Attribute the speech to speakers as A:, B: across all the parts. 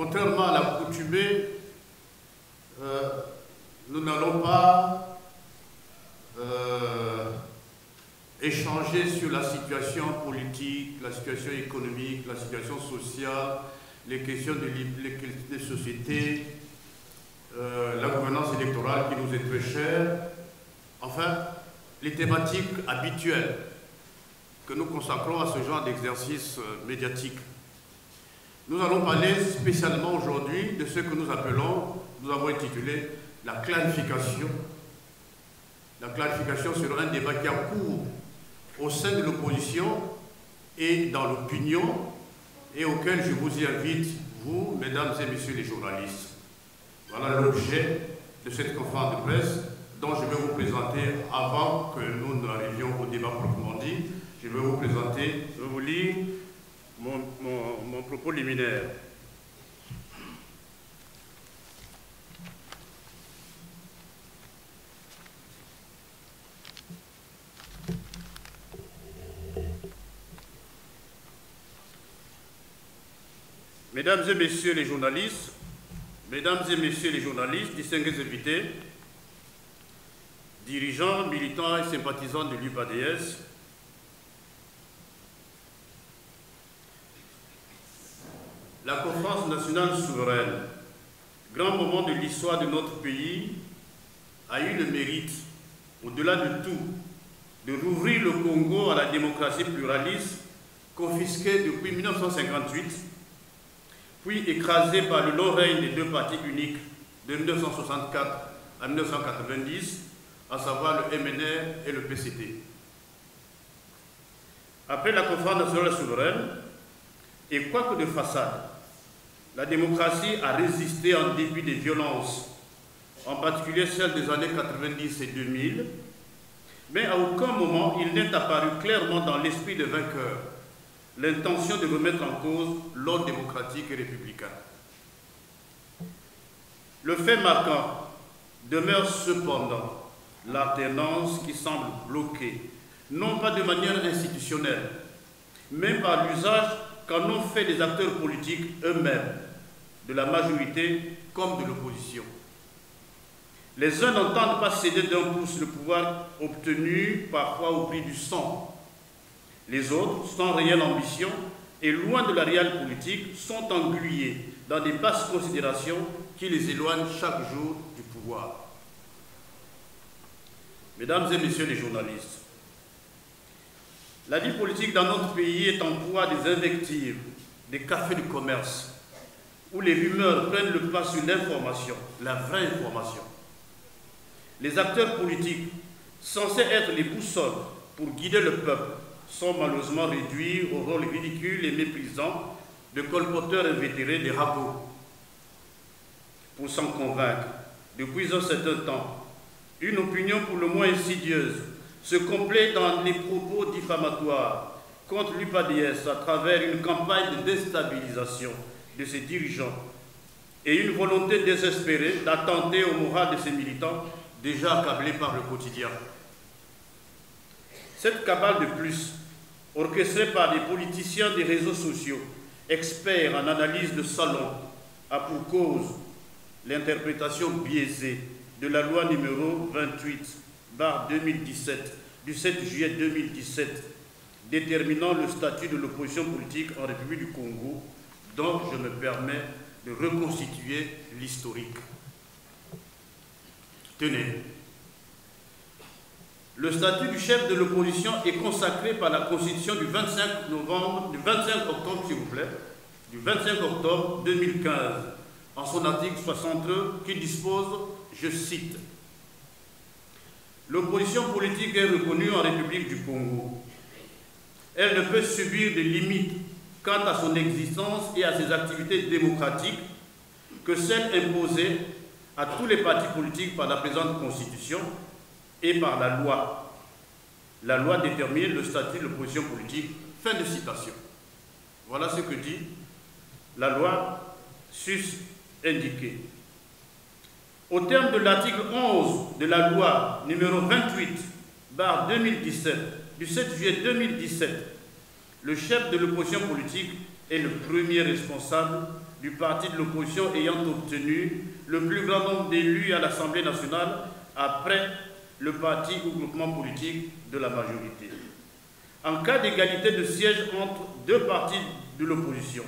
A: Contrairement à l'accoutumée, nous n'allons pas échanger sur la situation politique, la situation économique, la situation sociale, les questions de société, la gouvernance électorale qui nous est très chère, enfin, les thématiques habituelles que nous consacrons à ce genre d'exercice médiatique. Nous allons parler spécialement aujourd'hui de ce que nous avons intitulé la clarification. La clarification sur un débat qui a cours au sein de l'opposition et dans l'opinion et auquel je vous y invite, vous, mesdames et messieurs les journalistes. Voilà l'objet de cette conférence de presse dont je vais vous présenter, avant que nous n'arrivions au débat proprement dit, je vais vous lire mon propos liminaire. Mesdames et messieurs les journalistes, distingués invités, dirigeants, militants et sympathisants de l'UPADS, la conférence nationale souveraine, grand moment de l'histoire de notre pays, a eu le mérite, au-delà de tout, de rouvrir le Congo à la démocratie pluraliste confisquée depuis 1958, puis écrasée par le long règne des deux partis uniques de 1964 à 1990, à savoir le MNR et le PCT. Après la conférence nationale souveraine, et quoique de façade, la démocratie a résisté en dépit des violences, en particulier celles des années 90 et 2000, mais à aucun moment il n'est apparu clairement dans l'esprit des vainqueurs l'intention de remettre en cause l'ordre démocratique et républicain. Le fait marquant demeure cependant l'alternance qui semble bloquée, non pas de manière institutionnelle, mais par l'usage qu'en ont fait les acteurs politiques eux-mêmes, de la majorité comme de l'opposition. Les uns n'entendent pas céder d'un pouce le pouvoir obtenu parfois au prix du sang. Les autres, sans réelle ambition et loin de la réelle politique, sont englués dans des basses considérations qui les éloignent chaque jour du pouvoir. Mesdames et messieurs les journalistes, la vie politique dans notre pays est en proie à des invectives, des cafés de commerce, où les rumeurs prennent le pas sur l'information, la vraie information. Les acteurs politiques, censés être les boussoles pour guider le peuple, sont malheureusement réduits au rôle ridicule et méprisant de colporteurs invétérés des ragots. Pour s'en convaincre, depuis un certain temps, une opinion pour le moins insidieuse se complaît dans les propos diffamatoires contre l'UPADS à travers une campagne de déstabilisation de ses dirigeants et une volonté désespérée d'attenter au moral de ses militants déjà accablés par le quotidien. Cette cabale de plus, orchestrée par des politiciens des réseaux sociaux, experts en analyse de salon, a pour cause l'interprétation biaisée de la loi numéro 28/2017 du 7 juillet 2017 déterminant le statut de l'opposition politique en République du Congo, dont je me permets de reconstituer l'historique. Tenez, le statut du chef de l'opposition est consacré par la Constitution du 25 octobre, s'il vous plaît, du 25 octobre 2015, en son article 63, qui dispose, je cite, « L'opposition politique est reconnue en République du Congo. Elle ne peut subir des limites quant à son existence et à ses activités démocratiques que celles imposées à tous les partis politiques par la présente Constitution et par la loi. La loi détermine le statut de l'opposition politique. » Fin de citation. Voilà ce que dit la loi sus-indiquée. Au terme de l'article 11 de la loi numéro 28/2017 du 7 juillet 2017, le chef de l'opposition politique est le premier responsable du parti de l'opposition ayant obtenu le plus grand nombre d'élus à l'Assemblée nationale après le parti ou groupement politique de la majorité. En cas d'égalité de sièges entre deux partis de l'opposition,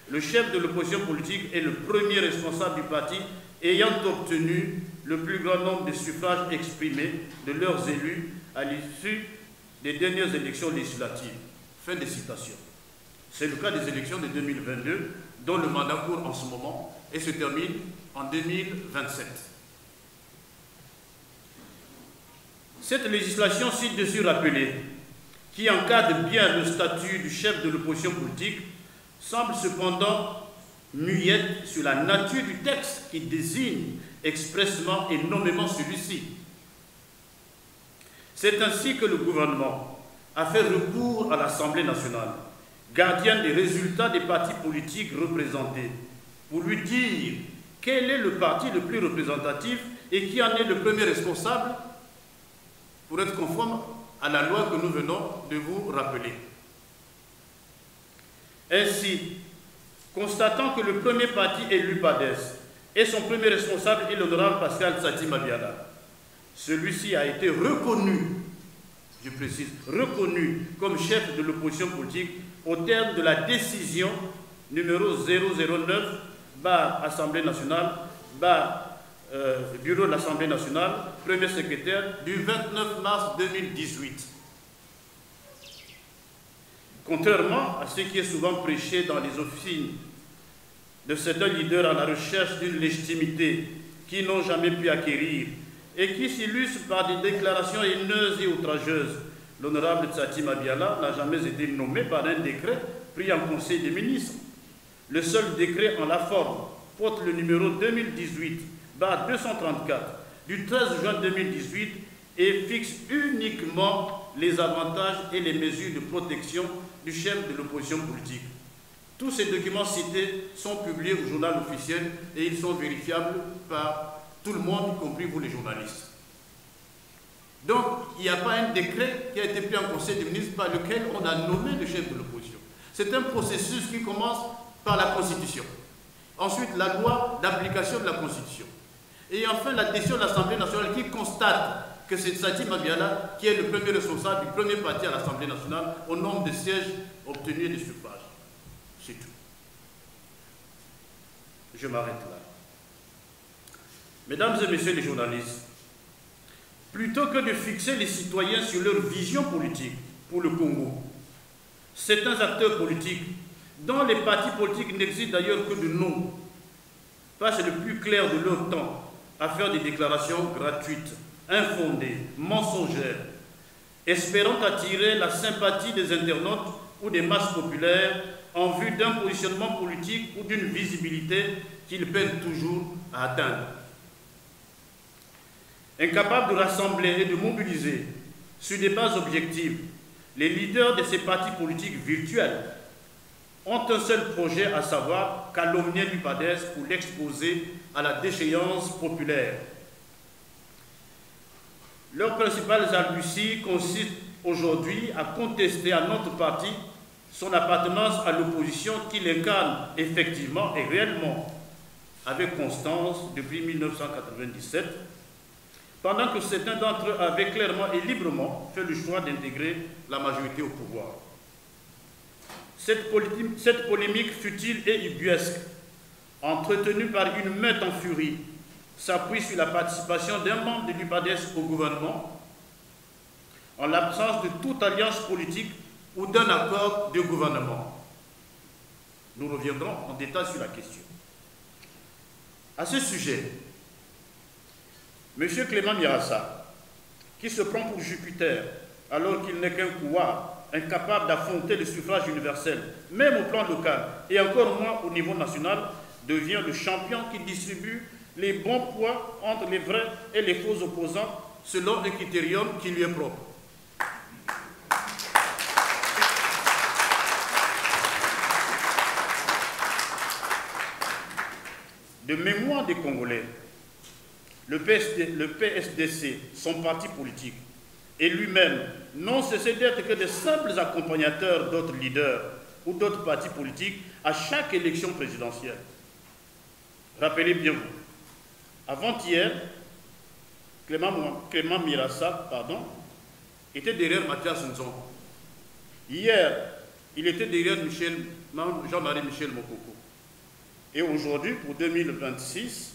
A: le chef de l'opposition politique est le premier responsable du parti ayant obtenu le plus grand nombre de suffrages exprimés de leurs élus à l'issue des dernières élections législatives. Fin de citation. C'est le cas des élections de 2022, dont le mandat court en ce moment et se termine en 2027. Cette législation ci-dessus rappelée, qui encadre bien le statut du chef de l'opposition politique, semble cependant muette sur la nature du texte qui désigne expressément et nommément celui-ci. C'est ainsi que le gouvernement a fait recours à l'Assemblée nationale, gardienne des résultats des partis politiques représentés, pour lui dire quel est le parti le plus représentatif et qui en est le premier responsable pour être conforme à la loi que nous venons de vous rappeler. Ainsi, constatant que le premier parti est l'UPADES et son premier responsable est l'honorable Pascal Sati Mabiala, celui-ci a été reconnu, je précise, reconnu comme chef de l'opposition politique au terme de la décision numéro 009 Assemblée nationale, Bureau de l'Assemblée nationale, premier secrétaire, du 29 mars 2018. Contrairement à ce qui est souvent prêché dans les officines de certains leaders à la recherche d'une légitimité qu'ils n'ont jamais pu acquérir et qui s'illustrent par des déclarations haineuses et outrageuses, l'honorable Sati Mabiala n'a jamais été nommé par un décret pris en Conseil des ministres. Le seul décret en la forme porte le numéro 2018-234 du 13 juin 2018 et fixe uniquement les avantages et les mesures de protection du chef de l'opposition politique. Tous ces documents cités sont publiés au journal officiel et ils sont vérifiables par tout le monde, y compris vous les journalistes. Donc, il n'y a pas un décret qui a été pris en Conseil des ministres par lequel on a nommé le chef de l'opposition. C'est un processus qui commence par la Constitution. Ensuite, la loi d'application de la Constitution. Et enfin, la décision de l'Assemblée nationale qui constate que c'est Sati Mabiala qui est le premier responsable du premier parti à l'Assemblée nationale au nombre de sièges obtenus et de suffrages. C'est tout. Je m'arrête là. Mesdames et messieurs les journalistes, plutôt que de fixer les citoyens sur leur vision politique pour le Congo, certains acteurs politiques, dont les partis politiques n'existent d'ailleurs que de nom, passent le plus clair de leur temps à faire des déclarations gratuites, infondées, mensongères, espérant attirer la sympathie des internautes ou des masses populaires en vue d'un positionnement politique ou d'une visibilité qu'ils peinent toujours à atteindre. Incapables de rassembler et de mobiliser sur des bases objectives, les leaders de ces partis politiques virtuels ont un seul projet, à savoir calomnier l'UPADES pour l'exposer à la déchéance populaire. Leurs principales arguties consistent aujourd'hui à contester à notre parti son appartenance à l'opposition qu'il incarne effectivement et réellement avec constance depuis 1997, pendant que certains d'entre eux avaient clairement et librement fait le choix d'intégrer la majorité au pouvoir. Cette polémique futile et ubuesque, entretenue par une meute en furie, s'appuie sur la participation d'un membre de l'UPADES au gouvernement, en l'absence de toute alliance politique ou d'un accord de gouvernement. Nous reviendrons en détail sur la question. À ce sujet, M. Clément Mirassa, qui se prend pour Jupiter alors qu'il n'est qu'un couard, incapable d'affronter le suffrage universel, même au plan local et encore moins au niveau national, devient le champion qui distribue les bons poids entre les vrais et les faux opposants selon un critérium qui lui est propre. De mémoire des Congolais, le PSDC, son parti politique, et lui-même n'ont cessé d'être que de simples accompagnateurs d'autres leaders ou d'autres partis politiques à chaque élection présidentielle. Rappelez bien vous, avant-hier, Clément Mirassa, était derrière Mathias Nzon. Hier, il était derrière Jean-Marie Michel Mokoko. Et aujourd'hui, pour 2026,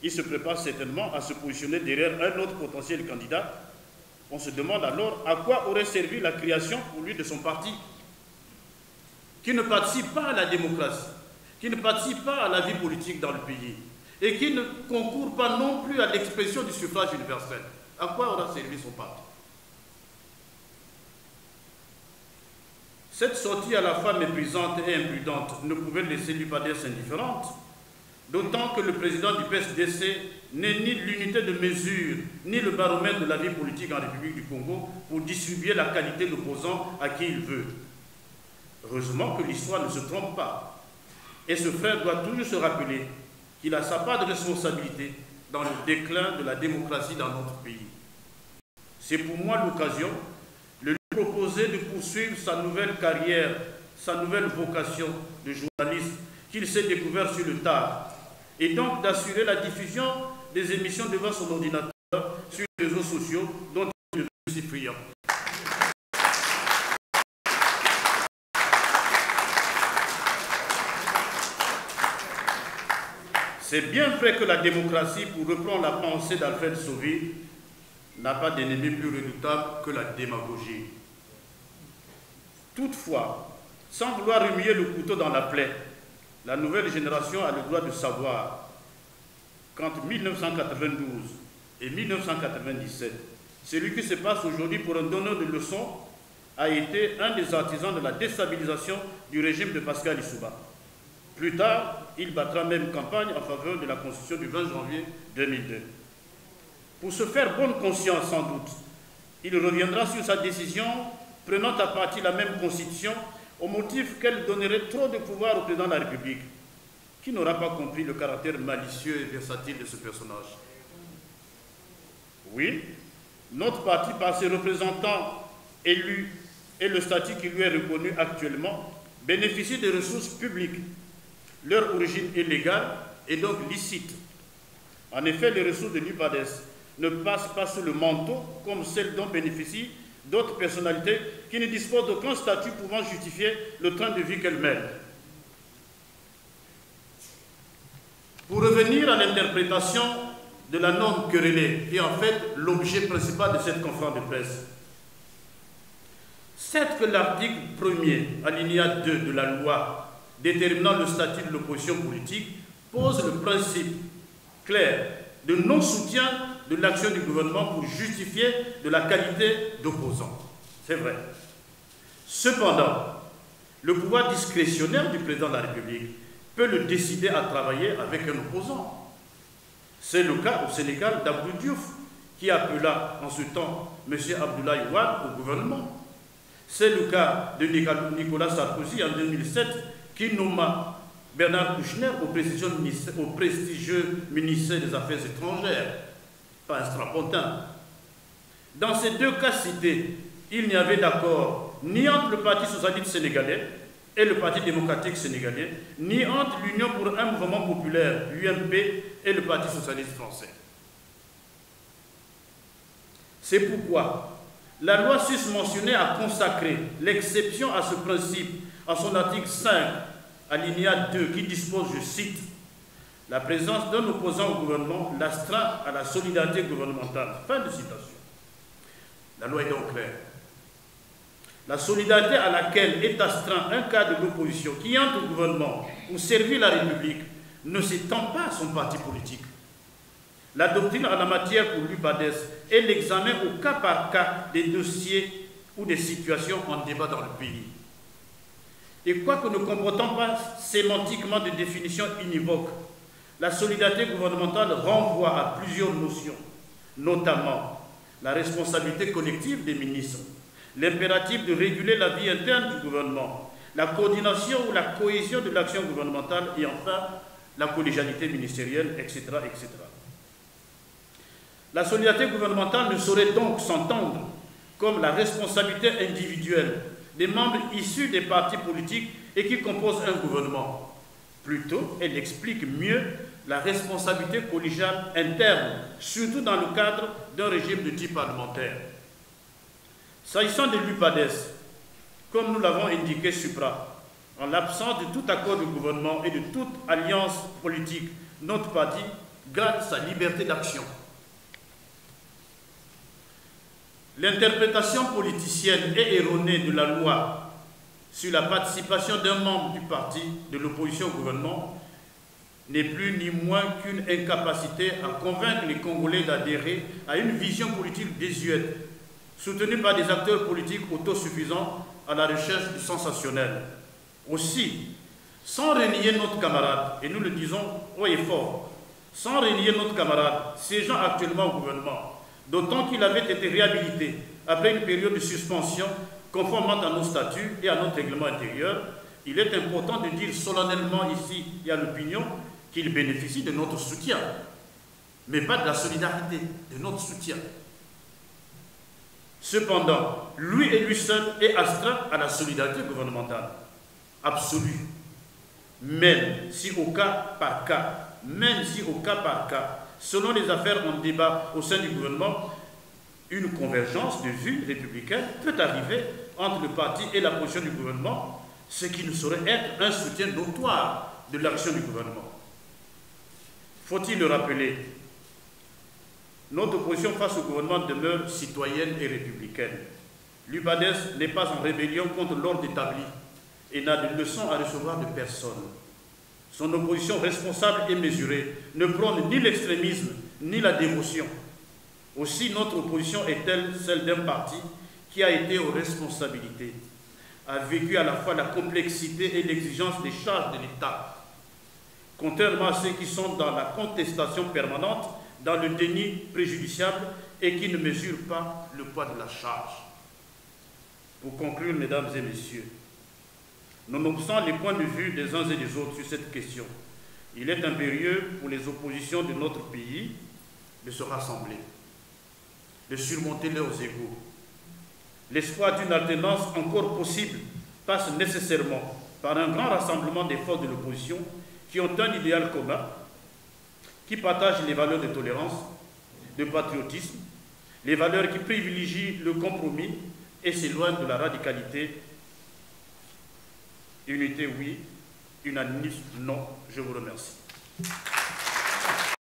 A: il se prépare certainement à se positionner derrière un autre potentiel candidat. On se demande alors à quoi aurait servi la création pour lui de son parti, qui ne participe pas à la démocratie, qui ne participe pas à la vie politique dans le pays, et qui ne concourt pas non plus à l'expression du suffrage universel. À quoi aura servi son parti? Cette sortie à la fois méprisante et imprudente ne pouvait laisser l'UPADES indifférente, d'autant que le président du PSDC n'est ni l'unité de mesure, ni le baromètre de la vie politique en République du Congo pour distribuer la qualité d'opposant à qui il veut. Heureusement que l'histoire ne se trompe pas. Et ce frère doit toujours se rappeler qu'il a sa part de responsabilité dans le déclin de la démocratie dans notre pays. C'est pour moi l'occasion de lui proposer de poursuivre sa nouvelle carrière, sa nouvelle vocation de journaliste qu'il s'est découvert sur le tard, et donc d'assurer la diffusion des émissions devant son ordinateur sur les réseaux sociaux dont il est si friand. C'est bien vrai que la démocratie, pour reprendre la pensée d'Alfred Sauvy, n'a pas d'ennemi plus redoutable que la démagogie. Toutefois, sans vouloir remuer le couteau dans la plaie, la nouvelle génération a le droit de savoir qu'entre 1992 et 1997, celui qui se passe aujourd'hui pour un donneur de leçons a été un des artisans de la déstabilisation du régime de Pascal Lissouba. Plus tard, il battra même campagne en faveur de la Constitution du 20 janvier 2002. Pour se faire bonne conscience, sans doute, il reviendra sur sa décision, prenant à partie la même Constitution, au motif qu'elle donnerait trop de pouvoir au président de la République, qui n'aura pas compris le caractère malicieux et versatile de ce personnage. Oui, notre parti, par ses représentants élus et le statut qui lui est reconnu actuellement, bénéficie des ressources publiques. Leur origine est légale et donc licite. En effet, les ressources de l'UPADES ne passent pas sous le manteau comme celles dont bénéficient d'autres personnalités qui ne disposent d'aucun statut pouvant justifier le train de vie qu'elles mènent. Pour revenir à l'interprétation de la norme querellée, qui est en fait l'objet principal de cette conférence de presse, certes que l'article 1er, alinéa 2 de la loi déterminant le statut de l'opposition politique pose le principe clair de non-soutien de l'action du gouvernement pour justifier de la qualité d'opposant. C'est vrai. Cependant, le pouvoir discrétionnaire du président de la République peut le décider à travailler avec un opposant. C'est le cas au Sénégal d'Abdou Diouf, qui appela en ce temps M. Abdoulaye Wade au gouvernement. C'est le cas de Nicolas Sarkozy en 2007, qui nomma Bernard Kouchner au prestigieux ministère des Affaires étrangères, pas un strapontin. Dans ces deux cas cités, il n'y avait d'accord ni entre le Parti socialiste sénégalais et le Parti démocratique sénégalais, ni entre l'Union pour un mouvement populaire, l'UMP, et le Parti socialiste français. C'est pourquoi la loi susmentionnée a consacré l'exception à ce principe en son article 5, alinéa 2, qui dispose, je cite, « La présence d'un opposant au gouvernement l'astreint à la solidarité gouvernementale. » Fin de citation. La loi est donc claire. La solidarité à laquelle est astreint un cadre de l'opposition qui entre au gouvernement pour servir la République ne s'étend pas à son parti politique. La doctrine en la matière pour l'UPADES est l'examen au cas par cas des dossiers ou des situations en débat dans le pays. Et quoique ne comportant pas sémantiquement de définition univoque, la solidarité gouvernementale renvoie à plusieurs notions, notamment la responsabilité collective des ministres, l'impératif de réguler la vie interne du gouvernement, la coordination ou la cohésion de l'action gouvernementale et enfin la collégialité ministérielle, etc., etc. La solidarité gouvernementale ne saurait donc s'entendre comme la responsabilité individuelle des membres issus des partis politiques et qui composent un gouvernement. Plutôt, elle explique mieux la responsabilité collégiale interne, surtout dans le cadre d'un régime de type parlementaire. S'agissant de l'UPADES, comme nous l'avons indiqué supra, en l'absence de tout accord de gouvernement et de toute alliance politique, notre parti garde sa liberté d'action. L'interprétation politicienne et erronée de la loi sur la participation d'un membre du parti de l'opposition au gouvernement n'est plus ni moins qu'une incapacité à convaincre les Congolais d'adhérer à une vision politique désuète, soutenue par des acteurs politiques autosuffisants à la recherche du sensationnel. Aussi, sans renier notre camarade, et nous le disons haut et fort, sans renier notre camarade siégeant actuellement au gouvernement, d'autant qu'il avait été réhabilité après une période de suspension conformément à nos statuts et à notre règlement intérieur, il est important de dire solennellement ici et à l'opinion qu'il bénéficie de notre soutien, mais pas de la solidarité, de notre soutien. Cependant, lui et lui seul est astreint à la solidarité gouvernementale, absolue, même si au cas par cas, selon les affaires en débat au sein du gouvernement, une convergence de vues républicaines peut arriver entre le parti et la position du gouvernement, ce qui ne saurait être un soutien notoire de l'action du gouvernement. Faut-il le rappeler, notre position face au gouvernement demeure citoyenne et républicaine. L'UPADES n'est pas en rébellion contre l'ordre établi et n'a de leçons à recevoir de personne. Son opposition responsable et mesurée ne prône ni l'extrémisme ni la dévotion. Aussi, notre opposition est-elle celle d'un parti qui a été aux responsabilités, a vécu à la fois la complexité et l'exigence des charges de l'État, contrairement à ceux qui sont dans la contestation permanente, dans le déni préjudiciable et qui ne mesurent pas le poids de la charge. Pour conclure, mesdames et messieurs, nonobstant les points de vue des uns et des autres sur cette question, il est impérieux pour les oppositions de notre pays de se rassembler, de surmonter leurs égaux. L'espoir d'une alternance encore possible passe nécessairement par un grand rassemblement des forces de l'opposition qui ont un idéal commun, qui partagent les valeurs de tolérance, de patriotisme, les valeurs qui privilégient le compromis et s'éloignent de la radicalité. Unité oui, unanimisme non. Je vous remercie.